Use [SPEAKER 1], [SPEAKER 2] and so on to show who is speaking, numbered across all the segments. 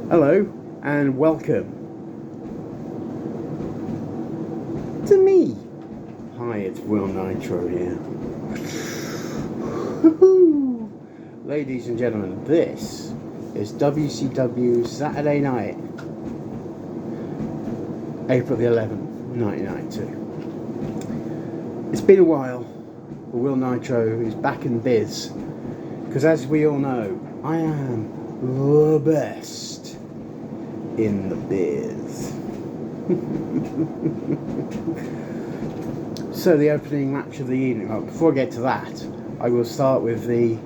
[SPEAKER 1] Hello and welcome to me. Hi, it's Will Nitro here. Ladies and gentlemen, this is WCW Saturday night, April the 11th, 1992. It's been a while, but Will Nitro is back in biz, because as we all know, I am the best in the biz. So the opening match of the evening. Well, before I get to that, I will start with the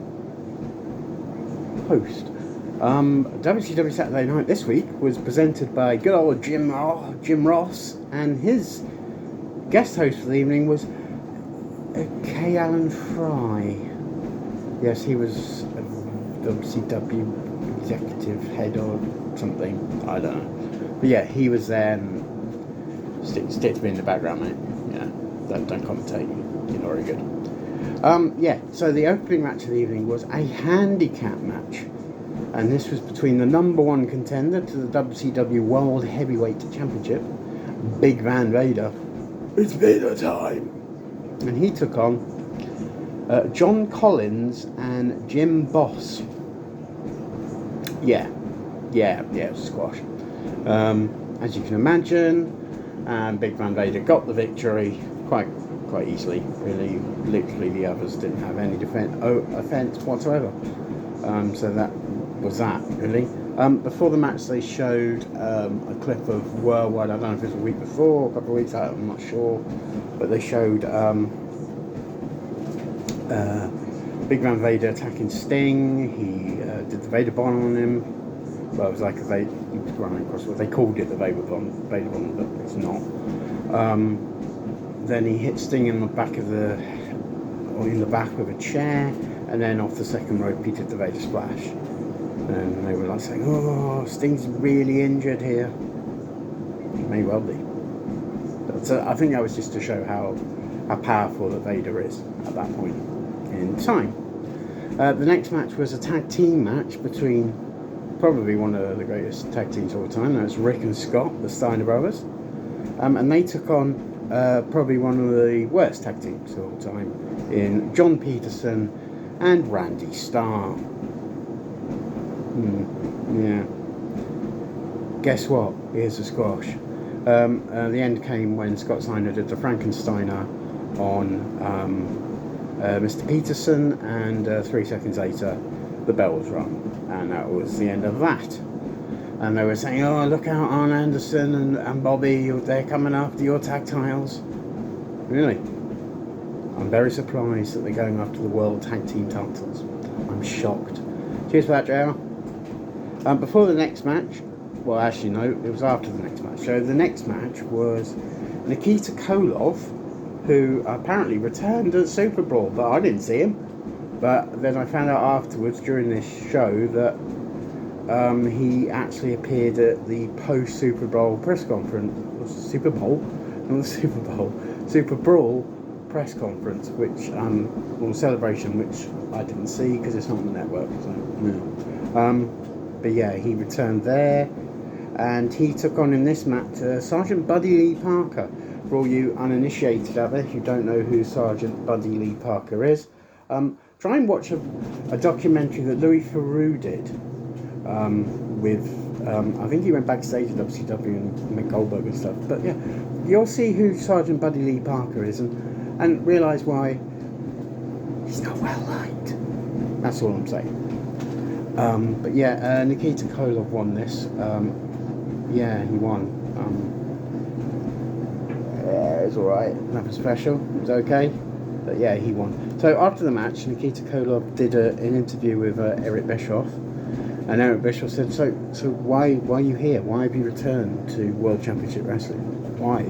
[SPEAKER 1] host. WCW Saturday Night this week was presented by good old Jim Ross, and his guest host for the evening was K. Alan Fry. Yes, he was a WCW executive head or something. I don't know. But yeah, he was there. And stick to me in the background, mate. Yeah, don't commentate. You're not very good. Yeah, so the opening match of the evening was a handicap match. And this was between the number one contender to the WCW World Heavyweight Championship, Big Van Vader. It's Vader time! And he took on John Collins and Jim Boss. Yeah, it was squash. As you can imagine, Big Van Vader got the victory quite easily. Really, literally, the others didn't have any offense whatsoever. So that was that, really. Before the match, they showed a clip of Worldwide. I don't know if it was a week before, a couple of weeks out, I'm not sure. But they showed Big Van Vader attacking Sting. He did the Vader Bomb on him. Well, it was like he was running across. Well, they called it the Vader Bomb, but it's not. Then he hit Sting in the back with a chair, and then off the second rope he did the Vader Splash. And they were like saying, "Oh, Sting's really injured here." He may well be. But I think that was just to show how powerful that Vader is at that point in time. The next match was a tag team match between probably one of the greatest tag teams of all time. That's Rick and Scott, the Steiner brothers, and they took on probably one of the worst tag teams of all time in John Peterson and Randy Starr. Yeah. Guess what? Here's the squash. The end came when Scott Steiner did the Frankensteiner on Mr. Peterson, and 3 seconds later the bell was rung, and that was the end of that. And they were saying, "Oh, look out, Arn Anderson and Bobby, they're coming after your tag titles." Really? I'm very surprised that they're going after the World Tag Team titles. I'm shocked. Cheers for that, JR. Before the next match, well, actually no, it was after the next match. So the next match was Nikita Koloff, who apparently returned at Super Brawl, but I didn't see him. But then I found out afterwards during this show that he actually appeared at the post-Super Bowl press conference. Super Bowl press conference, which or celebration, which I didn't see because it's not on the network. So, yeah. But yeah, he returned there, and he took on in this match Sergeant Buddy Lee Parker. For all you uninitiated out there who don't know who Sergeant Buddy Lee Parker is, try and watch a documentary that Louis Theroux did with, I think he went backstage at WCW and Mick Goldberg and stuff. But yeah, you'll see who Sergeant Buddy Lee Parker is and realise why he's not well liked. That's all I'm saying. But yeah, Nikita Koloff won this. Yeah, he won. Yeah, it was alright, nothing special, it was okay, but yeah, he won. So after the match, Nikita Koloff did an interview with Eric Bischoff, and Eric Bischoff said, so why are you here? Why have you returned to World Championship Wrestling? Why?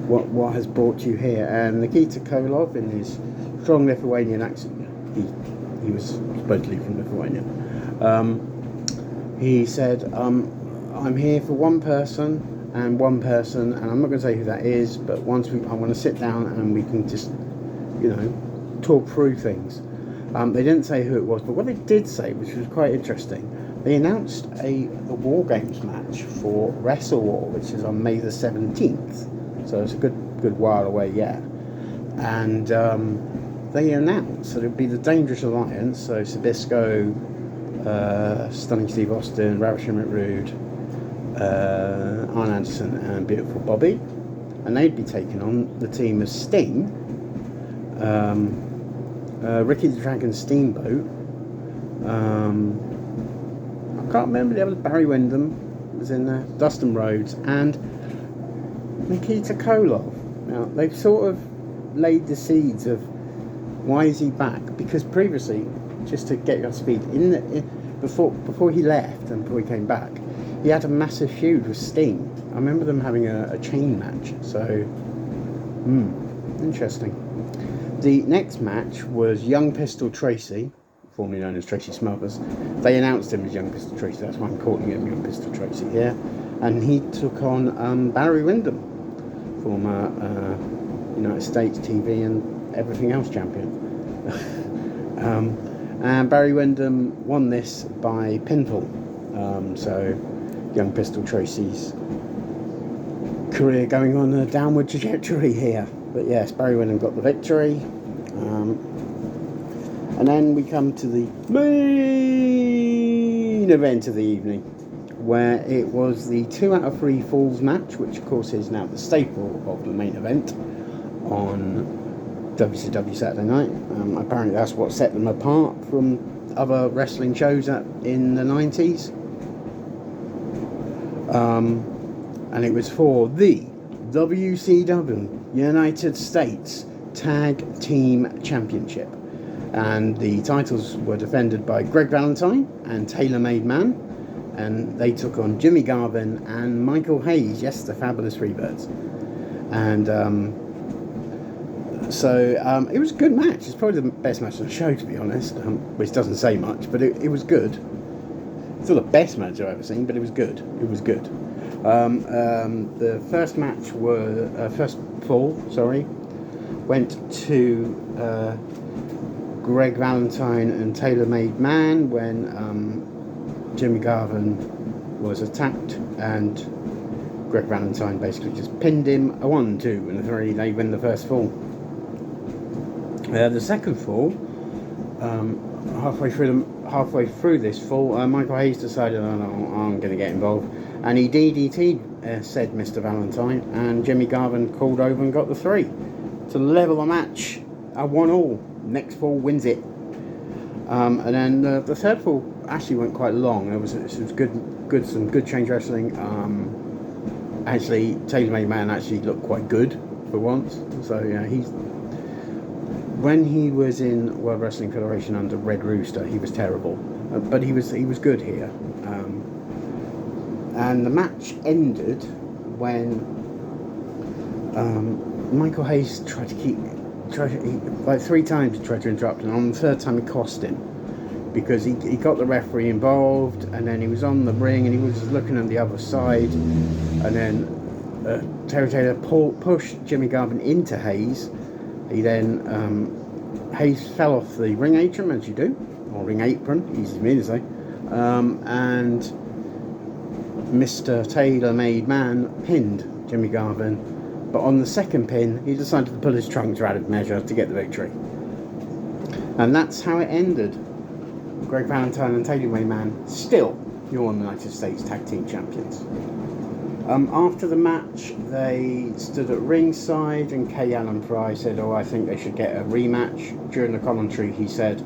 [SPEAKER 1] What has brought you here? And Nikita Koloff, in his strong Lithuanian accent, he was supposedly from Lithuania, he said, I'm here for one person, and I'm not going to say who that is, but I want to sit down and we can just, talk through things. They didn't say who it was, but what they did say, which was quite interesting, they announced a War Games match for Wrestle War, which is on May the 17th. So it's a good while away yet. And they announced that it would be the Dangerous Alliance, so Sabisco, Stunning Steve Austin, Ravishing Rick Rude, Arn Anderson and Beautiful Bobby, and they'd be taking on the team of Sting, Ricky the Dragon Steamboat, I can't remember the other, Barry Windham was in there, Dustin Rhodes and Nikita Koloff. Now they've sort of laid the seeds of why is he back, because previously, just to get you up to speed, before he left and before he came back, he had a massive feud with Sting. I remember them having a chain match, so interesting. The next match was Young Pistol Tracy, formerly known as Tracy Smothers. They announced him as Young Pistol Tracy, that's why I'm calling him Young Pistol Tracy here. And he took on Barry Windham, former United States TV and everything else champion. And Barry Windham won this by pinfall. So Young Pistol Tracy's career going on a downward trajectory here. But yes, Barry Windham got the victory. And then we come to the main event of the evening, where it was the 2 out of 3 falls match, which of course is now the staple of the main event on WCW Saturday Night. Apparently that's what set them apart from other wrestling shows in the 90s. And it was for the WCW United States Tag Team Championship. And the titles were defended by Greg Valentine and Taylor Made Man. And they took on Jimmy Garvin and Michael Hayes, yes, the Fabulous Freebirds. And so it was a good match. It's probably the best match on the show, to be honest, which doesn't say much, but it was good. It's not the best match I've ever seen, but it was good. It was good. The first match first fall, went to Greg Valentine and Taylor Made Man when Jimmy Garvin was attacked, and Greg Valentine basically just pinned him. A 1, 2 and a 3. They win the first fall. The second fall, halfway through this fall, Michael Hayes decided, oh, no, I'm going to get involved, and he DDT'd said Mr. Valentine, and Jimmy Garvin called over and got the 3 to level the match at 1-1. Next fall wins it. And then the third fall actually went quite long. It was some good change wrestling. Actually, Taylor Made Man actually looked quite good for once. So yeah, when he was in World Wrestling Federation under Red Rooster, he was terrible, but he was good here. And the match ended when Michael Hayes tried 3 times he tried to interrupt, and on the third time he cost him, because he got the referee involved, and then he was on the ring and he was looking on the other side, and then Terry Taylor pushed Jimmy Garvin into Hayes. He then Hayes fell off the ring apron, as you do, or ring apron, easy for me to say, and Mr. Taylor Made Man pinned Jimmy Garvin. But on the second pin, he decided to pull his trunks out of measure to get the victory. And that's how it ended. Greg Valentine and Taylor Made Man, still your United States Tag Team Champions. After the match, they stood at ringside, and Kay Allen Fry said, I think they should get a rematch. During the commentary, he said,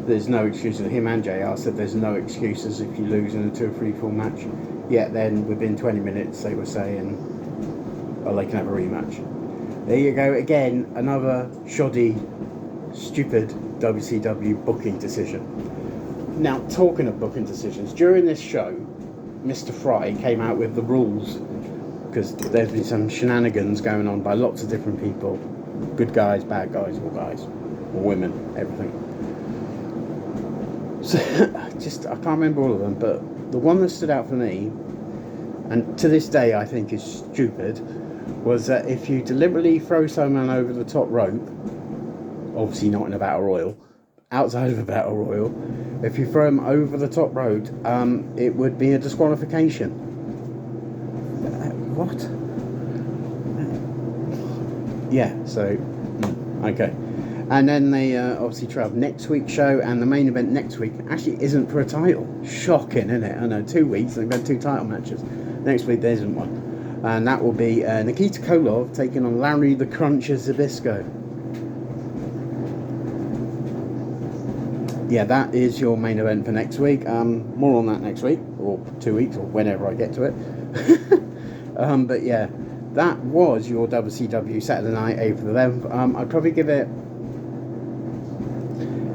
[SPEAKER 1] there's no excuses. Him and JR said there's no excuses if you lose in a 2 or 3 fall match. Yet then, within 20 minutes, they were saying, they can have a rematch. There you go, again, another shoddy, stupid WCW booking decision. Now, talking of booking decisions, during this show, Mr. Fry came out with the rules, because there's been some shenanigans going on by lots of different people. Good guys, bad guys, or women, everything. So, I can't remember all of them, but the one that stood out for me, and to this day I think is stupid, was that if you deliberately throw someone over the top rope, obviously not in a battle royal, outside of a battle royal, if you throw him over the top rope, it would be a disqualification. What? Yeah, so, okay. And then they obviously have next week's show, and the main event next week actually isn't for a title. Shocking, isn't it? I know, 2 weeks, they've had 2 title matches. Next week there isn't one. And that will be Nikita Koloff taking on Larry the Cruncher Zbyszko. Yeah, that is your main event for next week. More on that next week, or 2 weeks, or whenever I get to it. But yeah, that was your WCW Saturday night, April 11th. I'd probably give it...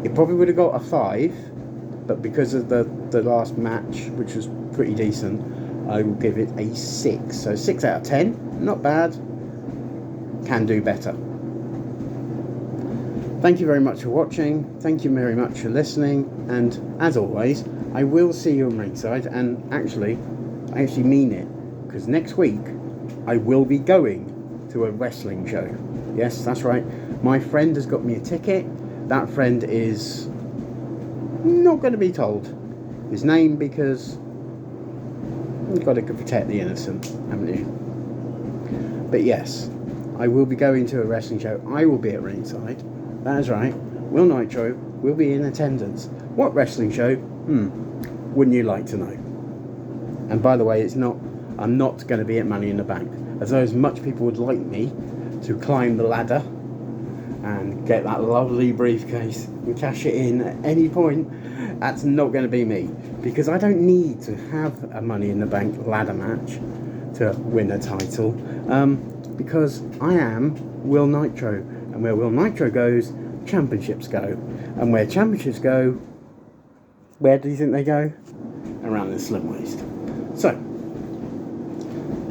[SPEAKER 1] It probably would have got a 5, but because of the last match, which was pretty decent, I will give it a 6. So 6 out of 10, not bad. Can do better. Thank you very much for watching. Thank you very much for listening. And as always, I will see you on ringside. And actually, I actually mean it, because next week I will be going to a wrestling show. Yes, that's right. My friend has got me a ticket. That friend is not going to be told his name, because you've got to protect the innocent, haven't you? But yes, I will be going to a wrestling show. I will be at ringside. That is right. Will Nitro will be in attendance. What wrestling show? Wouldn't you like to know? And by the way, I'm not going to be at Money in the Bank. As much people would like me to climb the ladder and get that lovely briefcase and cash it in at any point, that's not going to be me, because I don't need to have a Money in the Bank ladder match to win a title, because I am Will Nitro, and where Will Nitro goes, championships go, and where championships go, where do you think they go? Around the slim waist. So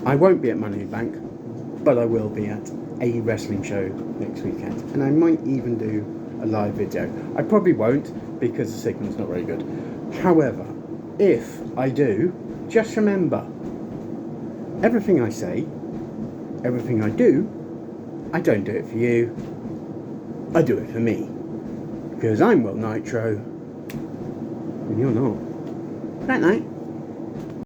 [SPEAKER 1] I won't be at Money in the Bank, but I will be at a wrestling show next weekend, and I might even do a live video. I probably won't, because the signal's not very good. However, if I do, just remember, everything I say, everything I do, I don't do it for you, I do it for me, because I'm Will Nitro and you're not. Good night.